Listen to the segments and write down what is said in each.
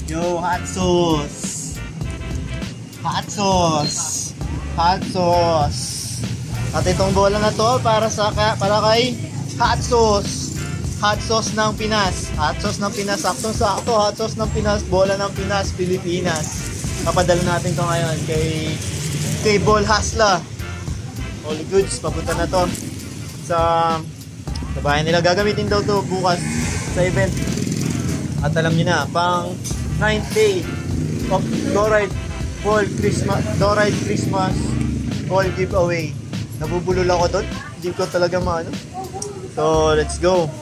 Yo, hot sauce. Hot sauce. Hot sauce. At itong bola na to para kay hot sauce. Hot sauce ng Pinas. Hot sauce ng Pinas. Saktong-sakto. Hot sauce ng Pinas. Bola ng Pinas, Pilipinas. Papadala natin to ngayon kay Ball Hasla. All goods. Papunta na to sa bahay nila. Gagamitin daw to bukas sa event. At alam niyo na, pang 9th day of Doride Christmas Fall giveaway. Nabubulol ako doon. Hindi ko talaga maano. So, let's go.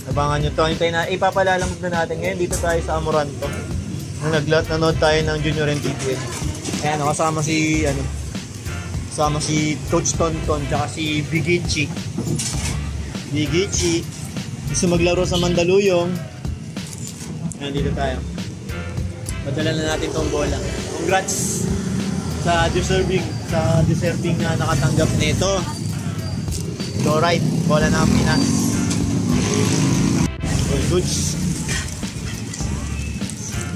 Abangan nyo to. Hintayin na, ipapalalamog na natin ngayon. Dito tayo sa Amoranto. Nanood tayo ng Junior NTPS. Ayan, kasama si Coach Tonton tsaka si Bigichi. Gusto maglaro sa Mandaluyong. Ayan, dito tayo. Padala na natin tong bola. Congrats sa deserving na nakatanggap nito. Doride, bola ng Pinas. All goods.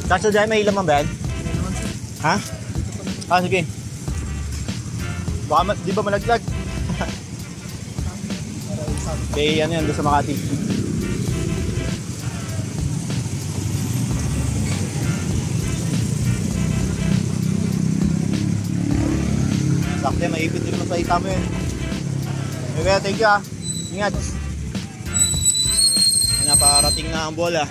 Kaso dahil may laman ba yan? Ha? Ah, sige. Baka di ba malaglag? Okay, ano yan, doon sa Makati. Sakte, maipit din mo sa ita mo yun. Okay, thank you ah. Ingat. Napakarating na ang bola.